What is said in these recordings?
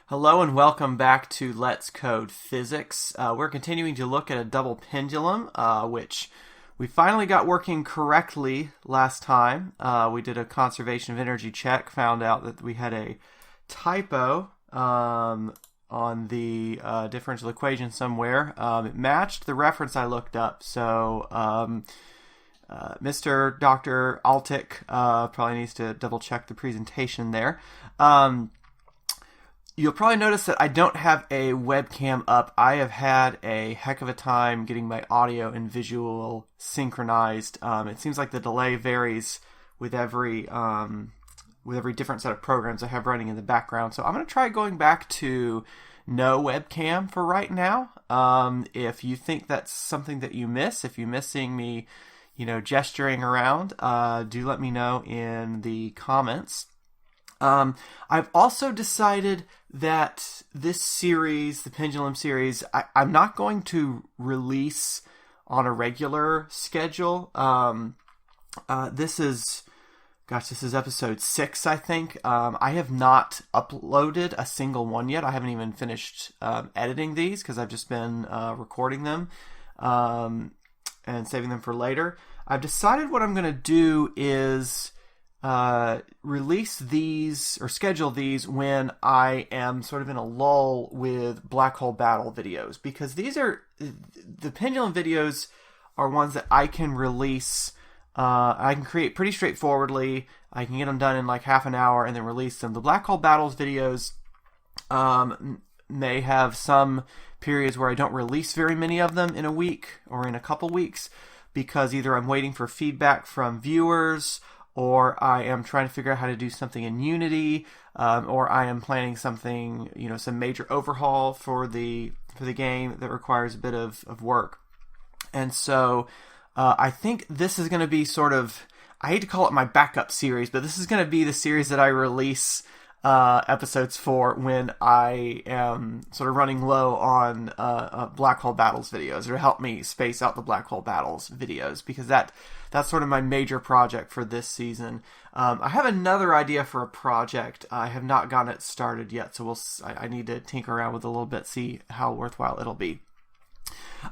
Hello and welcome back to Let's Code Physics. We're continuing to look at a double pendulum, which we finally got working correctly last time. We did a conservation of energy check, found out that we had a typo on the differential equation somewhere. It matched the reference I looked up, so Mr. Dr. Altic probably needs to double check the presentation there. You'll probably notice that I don't have a webcam up. I have had a heck of a time getting my audio and visual synchronized. It seems like the delay varies with every different set of programs I have running in the background. So I'm going to try going back to no webcam for right now. If you think that's something that you miss, if you're missing me, gesturing around, do let me know in the comments. I've also decided that this series, the Pendulum series, I'm not going to release on a regular schedule. This is episode 6, I think. I have not uploaded a single one yet. I haven't even finished editing these because I've just been recording them and saving them for later. I've decided what I'm going to do is release these or schedule these when I am sort of in a lull with black hole battle videos, because these are the Pendulum videos are ones that I can release. I can create pretty straightforwardly. I can get them done in like half an hour and then release them. The black hole battles videos may have some periods where I don't release very many of them in a week or in a couple weeks, because either I'm waiting for feedback from viewers, or I am trying to figure out how to do something in Unity, or I am planning something, some major overhaul for the game that requires a bit of work. And so I think this is going to be sort of, I hate to call it my backup series, but this is going to be the series that I release episodes for when I am sort of running low on black hole battles videos, or help me space out the black hole battles videos, because that's sort of my major project for this season. I have another idea for a project. I have not gotten it started yet, so I need to tinker around with it a little bit, see how worthwhile it'll be.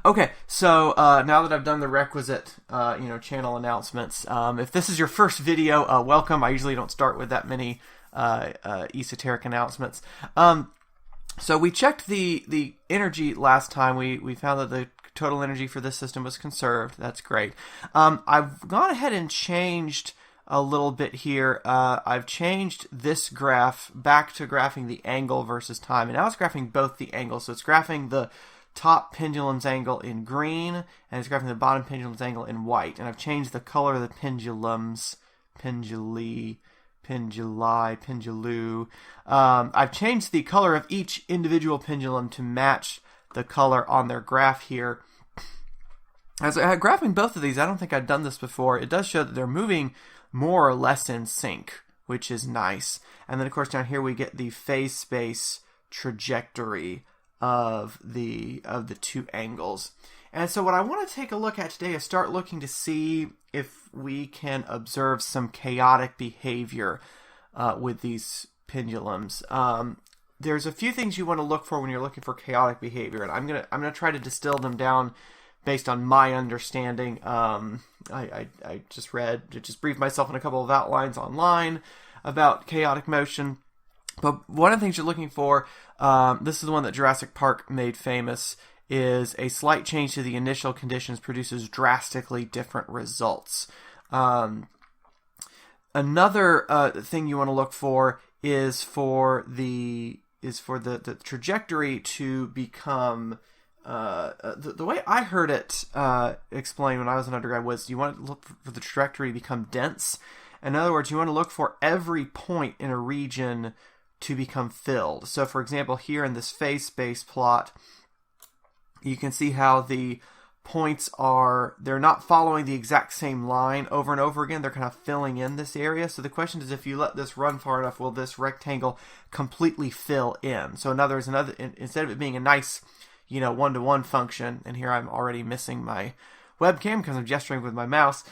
Okay, so now that I've done the requisite, channel announcements, if this is your first video, welcome. I usually don't start with that many esoteric announcements. So we checked the energy last time. We found that the total energy for this system was conserved. That's great. I've gone ahead and changed a little bit here. I've changed this graph back to graphing the angle versus time, and now it's graphing both the angles. So it's graphing the top pendulum's angle in green, and it's graphing the bottom pendulum's angle in white. And I've changed the color of the pendulums, penduli, pendulu. I've changed the color of each individual pendulum to match the color on their graph here. As graphing both of these, I don't think I've done this before. It does show that they're moving more or less in sync, which is nice. And then, of course, down here we get the phase space trajectory of the two angles. And so what I want to take a look at today is start looking to see if we can observe some chaotic behavior with these pendulums. There's a few things you want to look for when you're looking for chaotic behavior, and I'm gonna try to distill them down based on my understanding. I just briefed myself in a couple of outlines online about chaotic motion. But one of the things you're looking for, this is the one that Jurassic Park made famous, is a slight change to the initial conditions produces drastically different results. Another thing you want to look for is for the trajectory to become the way I heard it explained when I was an undergrad was you want to look for the trajectory to become dense. In other words, you want to look for every point in a region to become filled. So, for example, here in this phase space plot, you can see how the points they're not following the exact same line over and over again. They're kind of filling in this area. So the question is, if you let this run far enough, will this rectangle completely fill in? So in other words, instead of it being a nice, one-to-one function, and here I'm already missing my webcam because I'm gesturing with my mouse.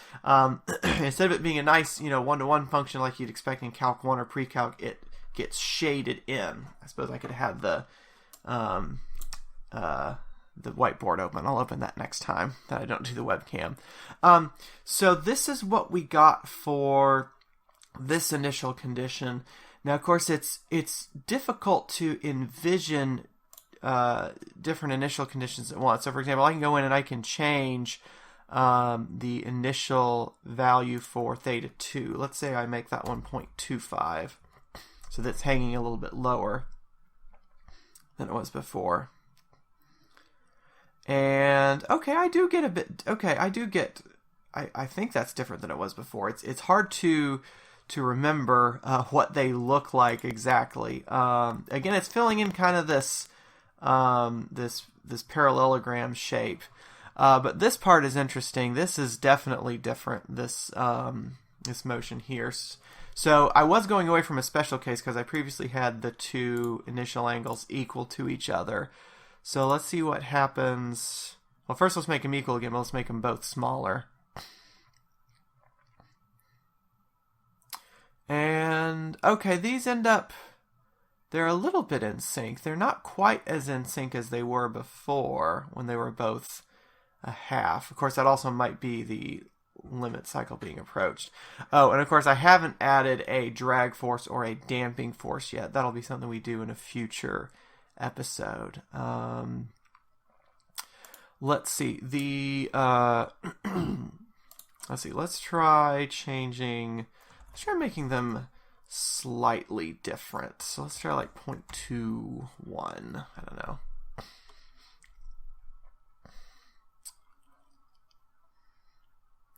Instead of it being a nice, one-to-one function like you'd expect in Calc 1 or Pre-Calc, it gets shaded in. I suppose I could have the whiteboard open. I'll open that next time that I don't do the webcam. So this is what we got for this initial condition. Now, of course, it's difficult to envision different initial conditions at once. So, for example, I can go in and I can change the initial value for theta 2. Let's say I make that 1.25. So that's hanging a little bit lower than it was before. And, okay, I do get a bit... Okay, I think that's different than it was before. It's hard to remember what they look like exactly. Again, it's filling in kind of this this parallelogram shape. But this part is interesting. This is definitely different, this motion here. So I was going away from a special case because I previously had the two initial angles equal to each other. So let's see what happens. Well, first let's make them equal again. Let's make them both smaller. And, okay, these end up, they're a little bit in sync. They're not quite as in sync as they were before when they were both a half. Of course, that also might be the limit cycle being approached. Oh, and of course, I haven't added a drag force or a damping force yet. That'll be something we do in a future episode. Let's see. Let's try changing... Let's try making them slightly different. So let's try like 0.21. I don't know.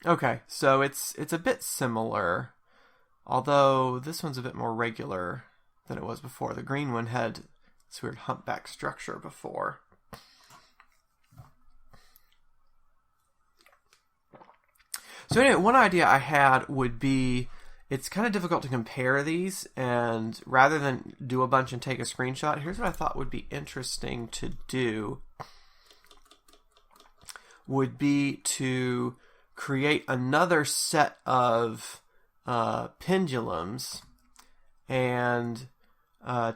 Okay, so it's a bit similar, although this one's a bit more regular than it was before. The green one had this weird humpback structure before. So anyway, one idea I had would be, it's kind of difficult to compare these, and rather than do a bunch and take a screenshot, here's what I thought would be interesting to do, would be to create another set of pendulums and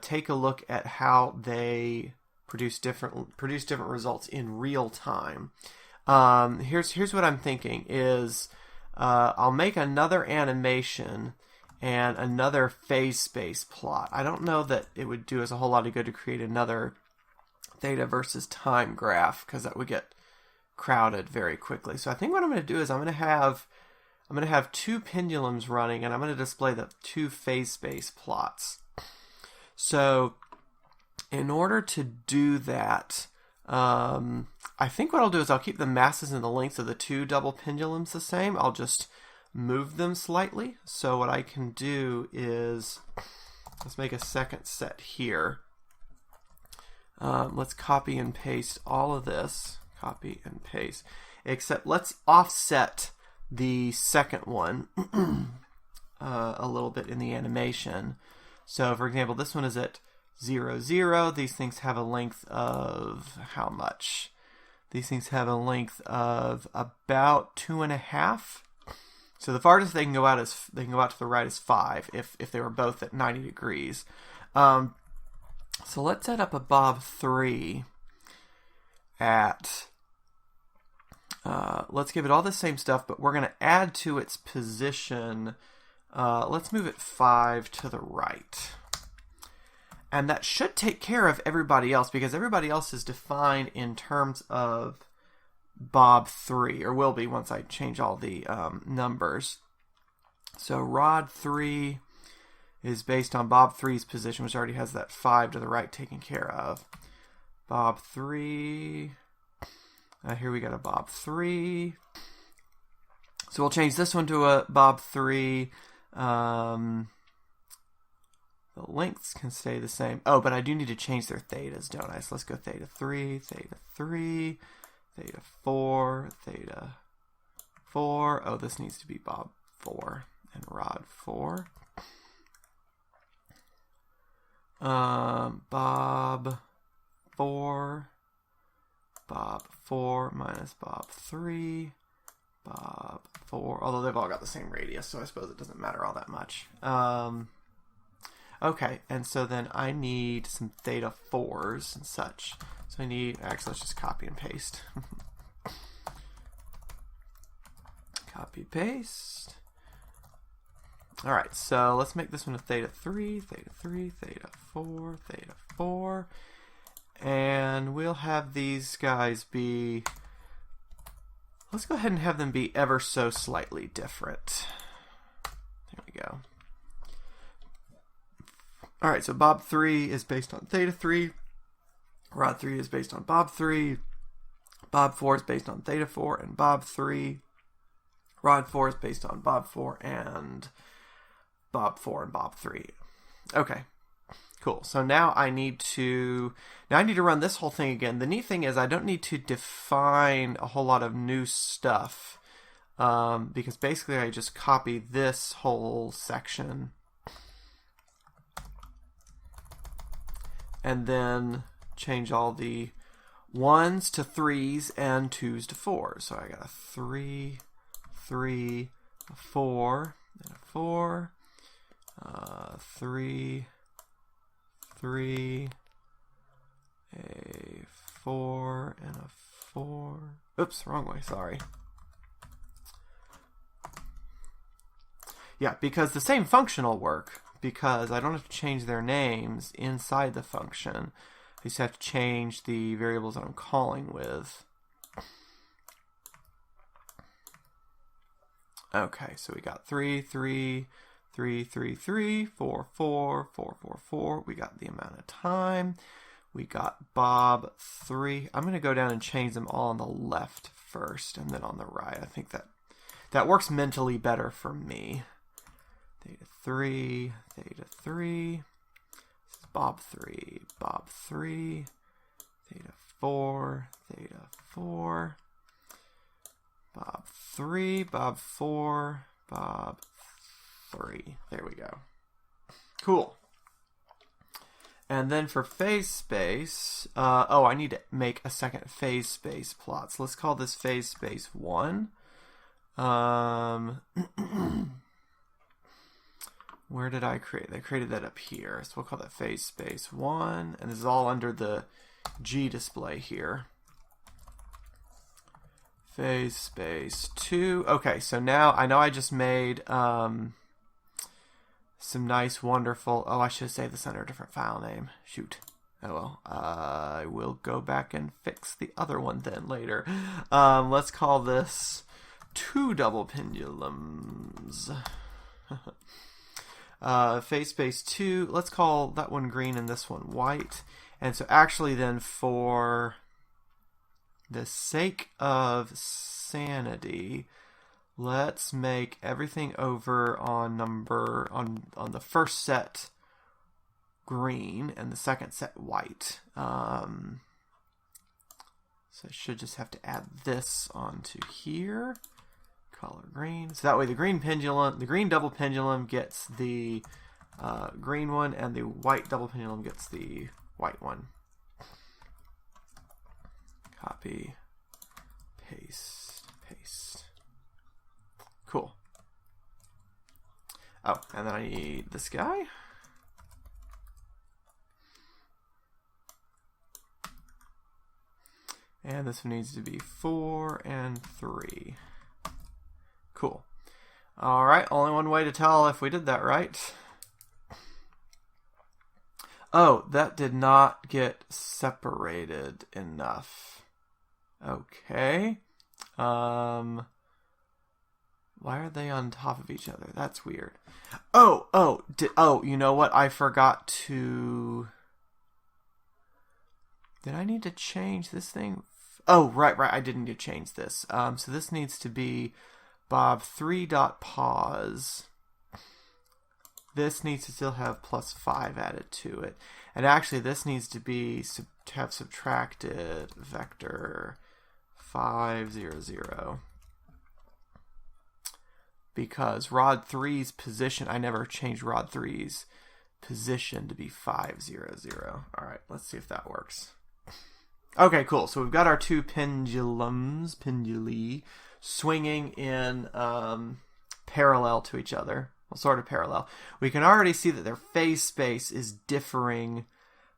take a look at how they produce different results in real time. Here's what I'm thinking is I'll make another animation and another phase space plot. I don't know that it would do us a whole lot of good to create another theta versus time graph because that would get crowded very quickly. So I think what I'm going to do is I'm going to have two pendulums running, and I'm going to display the two phase space plots. So in order to do that, I think what I'll do is I'll keep the masses and the lengths of the two double pendulums the same. I'll just move them slightly. So what I can do is, let's make a second set here. Let's copy and paste all of this. Copy and paste. Except let's offset the second one a little bit in the animation. So for example, this one is at 0, 0. These things have a length of how much? These things have a length of about 2.5. So the farthest they can go out to the right is 5 if they were both at 90 degrees. So let's set up a bob 3 at let's give it all the same stuff, but we're going to add to its position. Let's move it 5 to the right. And that should take care of everybody else, because everybody else is defined in terms of bob 3, or will be once I change all the numbers. So rod 3 is based on bob 3's position, which already has that 5 to the right taken care of. Bob 3... here we got a bob 3. So we'll change this one to a bob 3. The lengths can stay the same. Oh, but I do need to change their thetas, don't I? So let's go theta 3, theta 3, theta 4, theta 4. Oh, this needs to be bob 4 and rod 4. Bob 4. Bob 4 minus bob 3. Bob 4, although they've all got the same radius, so I suppose it doesn't matter all that much. Okay, and so then I need some theta 4s and such. So I need, actually, let's just copy and paste. Copy, paste. All right, so let's make this one a theta 3, theta 3, theta 4, theta 4. And we'll have these guys be, let's go ahead and have them be ever so slightly different. There we go. All right, so Bob 3 is based on theta 3. Rod 3 is based on Bob 3. Bob 4 is based on theta 4 and Bob 3. Rod 4 is based on Bob 4 and Bob 4 and Bob 3. Okay, cool. So now I need to run this whole thing again. The neat thing is I don't need to define a whole lot of new stuff because basically I just copy this whole section and then change all the 1s to 3s and 2s to 4s. So I got a 3, 3, a 4, and a 4, 3, 3, a 4, and a 4. Oops, wrong way, sorry. Yeah, because the same function will work, because I don't have to change their names inside the function. I just have to change the variables that I'm calling with. Okay, so we got 3, 3, 3, 3, 3, 4, 4, 4, 4, 4. We got the amount of time. We got Bob 3. I'm going to go down and change them all on the left first and then on the right. I think that works mentally better for me. Theta 3, theta 3. This is Bob 3, Bob 3, theta 4, theta 4. Bob 3, Bob 4, Bob 3. There we go. Cool. And then for phase space, I need to make a second phase space plot. So let's call this phase space 1. Where did I create? I created that up here. So we'll call that phase space 1. And this is all under the G display here. Phase space 2. Okay, so now I know I just made some nice, wonderful... Oh, I should have saved this under a different file name. Shoot. Oh well. I will go back and fix the other one then later. Let's call this 2 double pendulums. Phase space 2. Let's call that one green and this one white. And so actually then for the sake of sanity, let's make everything over on the first set green and the second set white. So I should just have to add this onto here. Color green. So that way the green double pendulum gets the green one and the white double pendulum gets the white one. Copy, paste, paste. Cool. Oh, and then I need this guy. And this one needs to be 4 and 3. Cool. All right, only one way to tell if we did that right. Oh, that did not get separated enough. Okay. Why are they on top of each other? That's weird. Oh, you know what? I forgot to... Did I need to change this thing? Oh, right. I didn't need to change this. So this needs to be Bob 3.pause. This needs to still have +5 added to it. And actually, this needs to be to have subtracted vector 5, 0, 0. Because rod 3's position, I never changed rod 3's position to be 5, 0, 0. All right, let's see if that works. Okay, cool. So we've got our 2 pendulums, penduli. swinging in parallel to each other. Well, sort of parallel. We can already see that their phase space is differing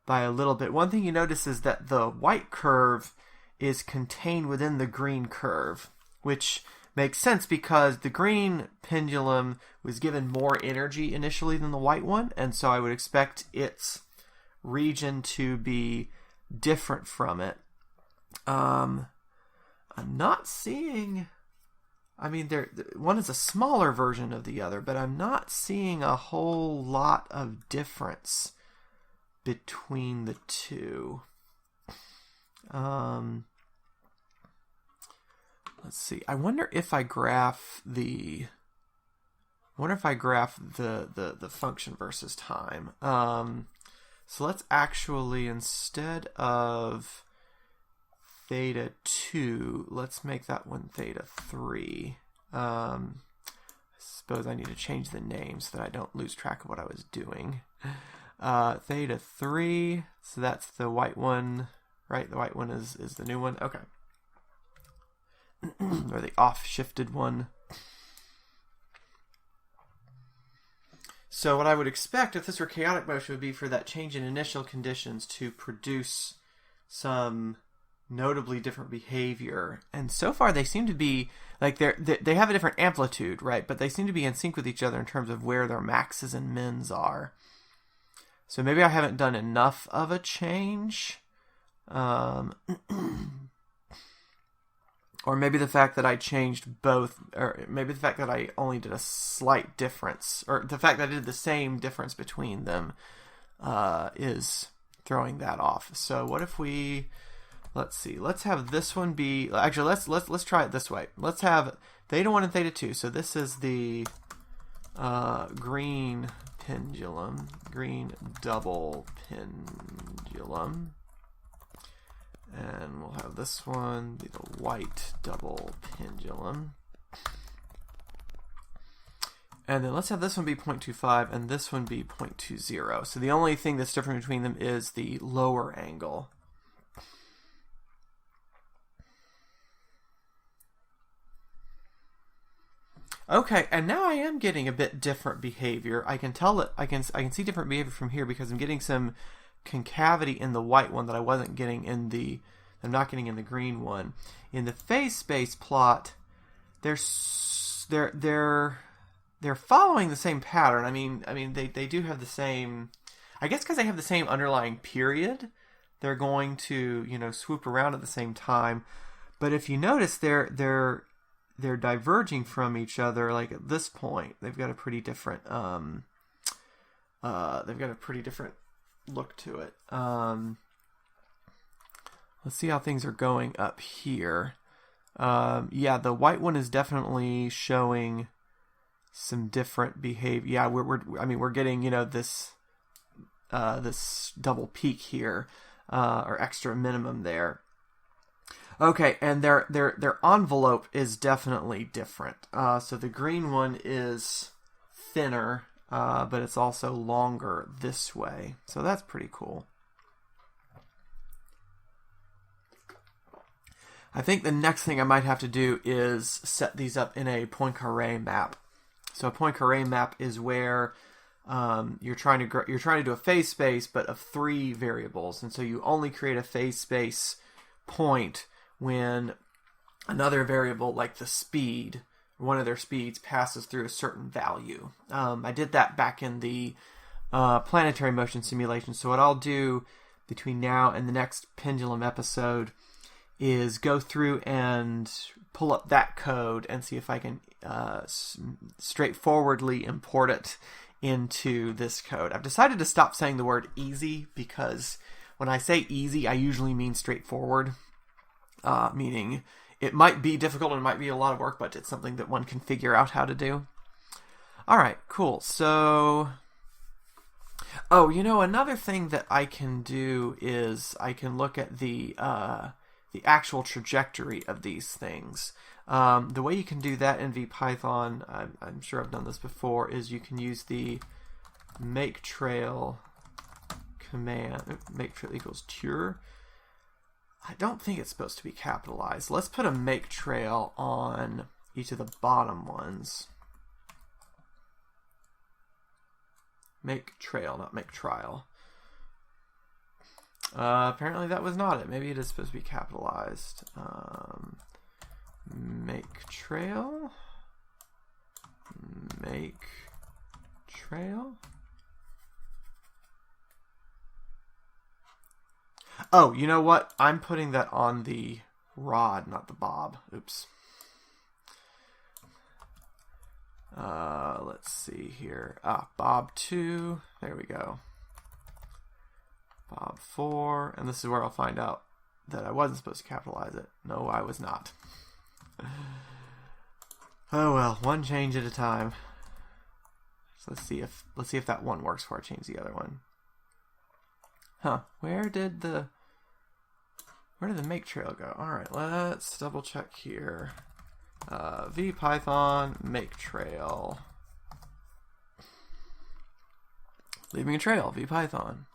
by a little bit. One thing you notice is that the white curve is contained within the green curve, which makes sense because the green pendulum was given more energy initially than the white one, and so I would expect its region to be different from it. I'm not seeing... I mean, one is a smaller version of the other, but I'm not seeing a whole lot of difference between the two. Let's see. I wonder if I graph the function versus time. So let's actually, instead of theta 2, let's make that one theta 3. I suppose I need to change the name so that I don't lose track of what I was doing. Theta 3, so that's the white one, right? The white one is the new one. Okay. Or the off-shifted one. So what I would expect if this were chaotic motion would be for that change in initial conditions to produce some notably different behavior. And so far they seem to be, like, they have a different amplitude, right? But they seem to be in sync with each other in terms of where their maxes and mins are. So maybe I haven't done enough of a change. Or maybe the fact that I changed both, or maybe the fact that I only did a slight difference, or the fact that I did the same difference between them is throwing that off. So what if we, let's see, let's have this one be, actually let's try it this way. Let's have theta 1 and theta 2. So this is the green pendulum, green double pendulum. And we'll have this one be the white double pendulum. And then let's have this one be 0.25 and this one be 0.20. So the only thing that's different between them is the lower angle. Okay, and now I am getting a bit different behavior. I can tell that I can see different behavior from here because I'm getting some concavity in the white one that I wasn't getting in the, I'm not getting in the green one. In the phase space plot, they're following the same pattern. I mean they do have the same, I guess because they have the same underlying period, they're going to, you know, swoop around at the same time. But if you notice, they're diverging from each other. Like at this point, they've got a pretty different look to it. Let's see how things are going up here. Yeah, the white one is definitely showing some different behavior. Yeah, we're getting, you know, this double peak here, or extra minimum there. Okay, and their envelope is definitely different. So the green one is thinner, but it's also longer this way. So that's pretty cool. I think the next thing I might have to do is set these up in a Poincaré map. So a Poincaré map is where you're trying to do a phase space, but of 3 variables, and so you only create a phase space point when another variable, like the speed, one of their speeds, passes through a certain value. I did that back in the planetary motion simulation. So what I'll do between now and the next Pendulum episode is go through and pull up that code and see if I can straightforwardly import it into this code. I've decided to stop saying the word easy because when I say easy, I usually mean straightforward, meaning it might be difficult and it might be a lot of work, but it's something that one can figure out how to do. All right, cool. So, oh, you know, another thing that I can do is I can look at the actual trajectory of these things. The way you can do that in VPython, I'm sure I've done this before, is you can use the make trail command, make trail equals tur. I don't think it's supposed to be capitalized. Let's put a make trail on each of the bottom ones. Make trail, not make trial. Apparently that was not it. Maybe it is supposed to be capitalized. Make trail. Make trail. Oh, you know what? I'm putting that on the rod, not the bob. Oops. Let's see here. Bob 2. There we go. Bob 4. And this is where I'll find out that I wasn't supposed to capitalize it. No, I was not. Oh well, one change at a time. So let's see if that one works before I change the other one. Huh? Where did the make trail go? All right, let's double check here. VPython make trail. Leaving a trail. VPython.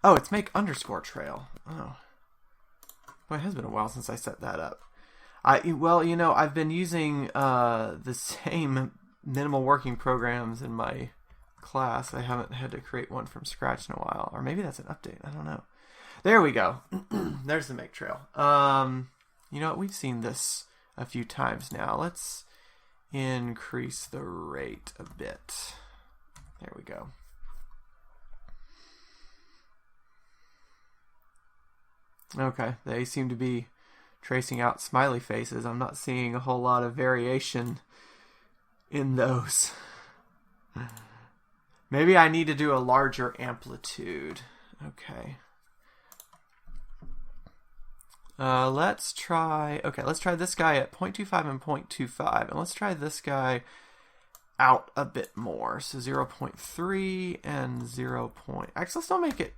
Oh, it's make underscore trail. Oh, well, it has been a while since I set that up. Well, you know, I've been using the same minimal working programs in my class. I haven't had to create one from scratch in a while, or maybe that's an update. I don't know. There we go. There's the make trail. You know what? We've seen this a few times now. Let's increase the rate a bit. There we go. Okay, they seem to be tracing out smiley faces. I'm not seeing a whole lot of variation in those. Maybe I need to do a larger amplitude. Okay. Let's try this guy at 0.25 and 0.25, and let's try this guy out a bit more. So 0.3 and 0. Actually, let's not make it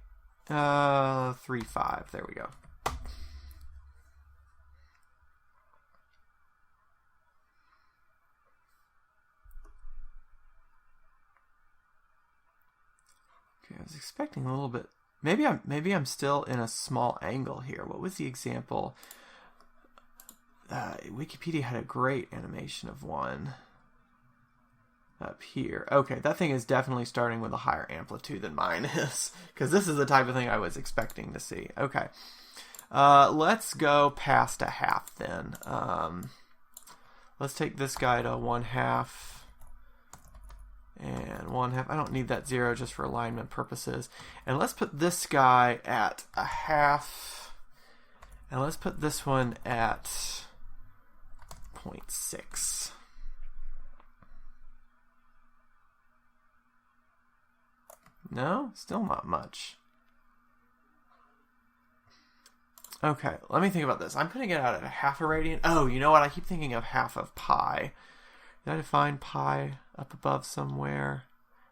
3.5. There we go. Okay, I was expecting a little bit. Maybe I'm still in a small angle here. What was the example? Wikipedia had a great animation of one up here. Okay, that thing is definitely starting with a higher amplitude than mine is, because this is the type of thing I was expecting to see. Okay, let's go past a half then. Let's take this guy to 1/2. And 1/2. I don't need that 0 just for alignment purposes. And let's put this guy at 1/2. And let's put this one at 0.6. No? Still not much. Okay, let me think about this. I'm putting it out at 1/2 a radian. Oh, you know what? I keep thinking of 1/2 of pi. Did I define pi up above somewhere?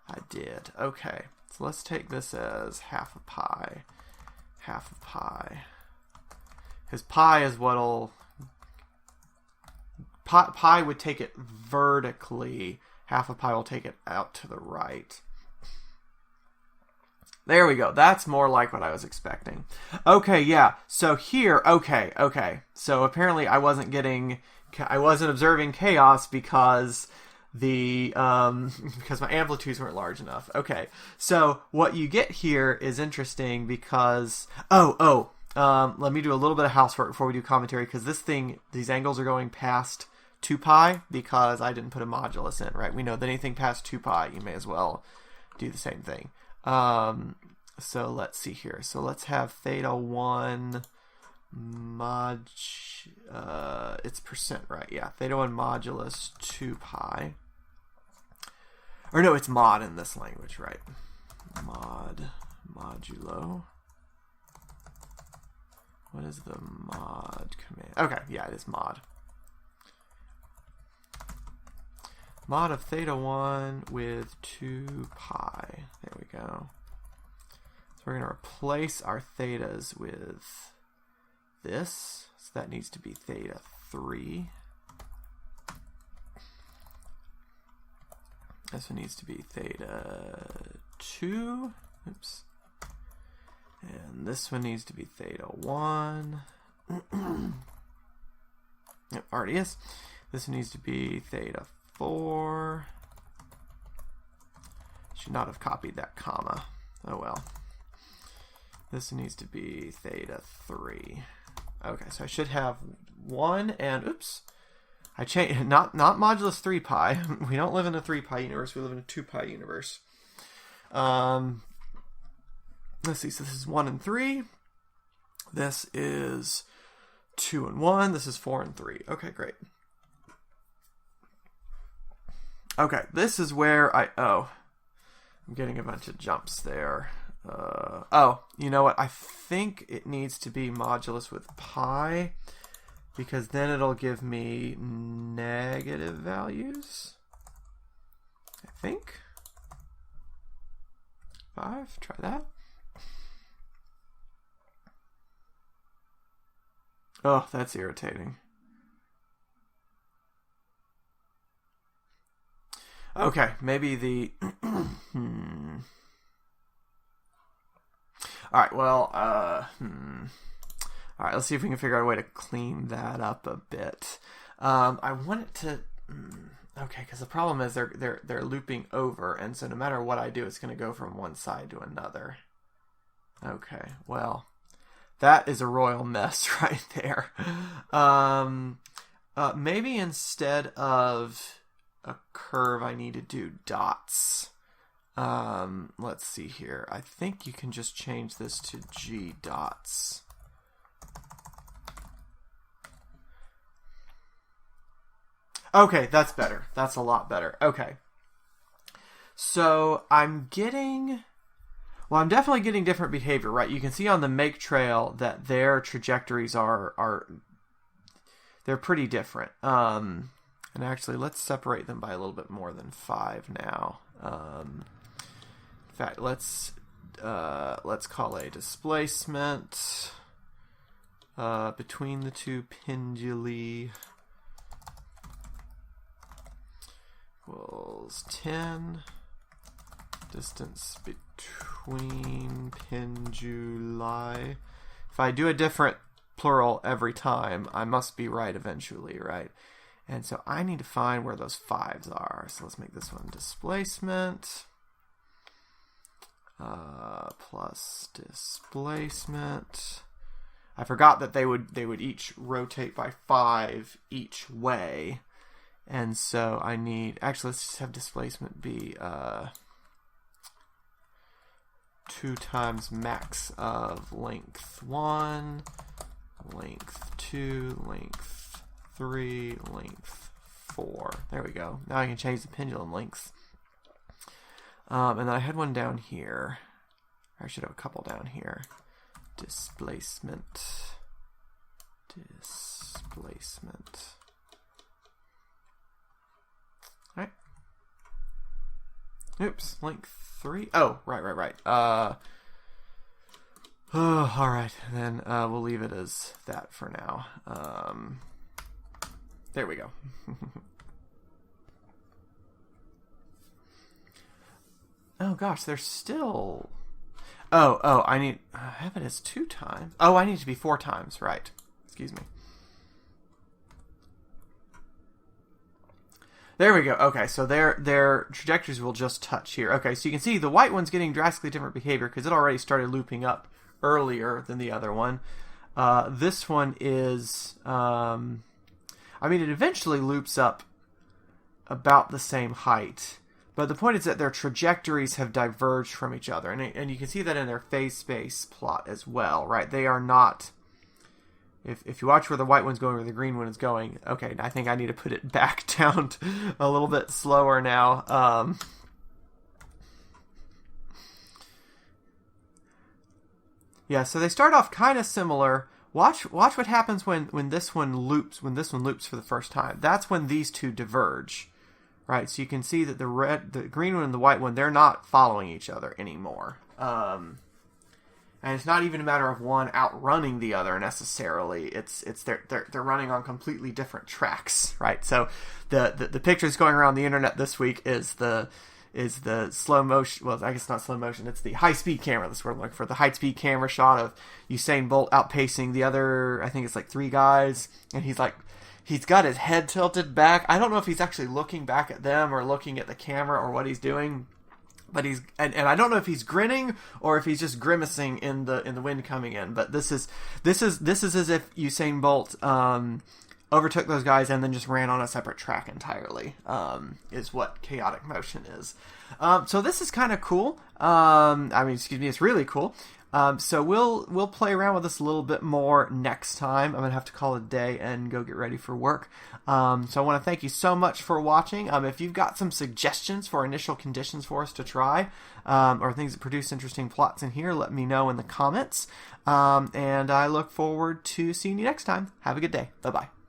I did. Okay, so let's take this as 1/2 of pi. 1/2 of pi. Because pi is what'll... Pi would take it vertically. 1/2 of pi will take it out to the right. There we go. That's more like what I was expecting. Okay, yeah. So here, okay. So apparently I wasn't observing chaos because because my amplitudes weren't large enough. Okay. So what you get here is interesting because let me do a little bit of housework before we do commentary, because these angles are going past 2 pi because I didn't put a modulus in, right? We know that anything past 2 pi, you may as well do the same thing. So let's see here. So let's have theta1 it's percent, right? Yeah, theta1 modulus 2 pi. Or no, it's mod in this language, right? Modulo. What is the mod command? Okay, yeah, it is mod. Mod of theta1 with 2 pi. There we go. So we're going to replace our thetas with this. So that needs to be theta 3. This one needs to be theta 2. Oops. And this one needs to be theta 1. Yep, already is. This one needs to be theta 4. Should not have copied that comma. Oh well. This needs to be theta 3. Okay, so I should have 1 and oops. I changed not modulus 3 pi. We don't live in a 3 pi universe, we live in a 2 pi universe. Let's see, so this is 1 and 3. This is 2 and 1. This is 4 and 3. Okay, great. Okay, this is where I'm getting a bunch of jumps there. You know what? I think it needs to be modulus with pi, because then it'll give me negative values. I think. 5, try that. Oh, that's irritating. Okay, maybe the... Alright, well, Alright, let's see if we can figure out a way to clean that up a bit. I want it to... Okay, because the problem is they're looping over, and so no matter what I do, it's going to go from one side to another. Okay, well... That is a royal mess right there. Maybe instead of a curve, I need to do dots. Let's see here. I think you can just change this to G dots. Okay, that's better. That's a lot better. Okay. So I'm getting... Well, I'm definitely getting different behavior, right? You can see on the make trail that their trajectories are they're pretty different. And actually, let's separate them by a little bit more than 5 now. In fact, let's call a displacement between the two penduli equals 10. Distance between penduli. If I do a different plural every time, I must be right eventually, right? And so I need to find where those 5s are. So let's make this one displacement plus displacement. I forgot that they would each rotate by 5 each way. And so I need... Actually, let's just have displacement be... 2 times max of length 1, length 2, length 3, length 4. There we go. Now I can change the pendulum lengths. And then I had one down here. I should have a couple down here. Displacement. Alright. Oops, length 3. Oh, right. Alright, then we'll leave it as that for now. There we go. Oh gosh, there's still... Oh, I have it as 2 times. Oh, I need it to be 4 times, right. Excuse me. There we go. Okay, so their trajectories will just touch here. Okay, so you can see the white one's getting drastically different behavior because it already started looping up earlier than the other one. This one is... it eventually loops up about the same height. But the point is that their trajectories have diverged from each other. And you can see that in their phase space plot as well, right? They are not... If you watch where the white one's going, where the green one is going, okay, I think I need to put it back down a little bit slower now. Yeah, so they start off kind of similar. Watch what happens when this one loops for the first time. That's when these two diverge, right? So you can see that the green one and the white one, they're not following each other anymore. And it's not even a matter of one outrunning the other necessarily. It's they're running on completely different tracks, right? So the pictures going around the internet this week is is the slow motion. Well, I guess not slow motion. It's the high speed camera. That's what I'm looking for. The high speed camera shot of Usain Bolt outpacing the other. I think it's like 3 guys, and he's got his head tilted back. I don't know if he's actually looking back at them or looking at the camera or what he's doing. But he's and I don't know if he's grinning or if he's just grimacing in the wind coming in. But this is as if Usain Bolt overtook those guys and then just ran on a separate track entirely. Is what chaotic motion is. So this is kind of cool. It's really cool. So we'll play around with this a little bit more next time. I'm gonna have to call it a day and go get ready for work. So I want to thank you so much for watching. If you've got some suggestions for initial conditions for us to try, or things that produce interesting plots in here, let me know in the comments. And I look forward to seeing you next time. Have a good day. Bye bye.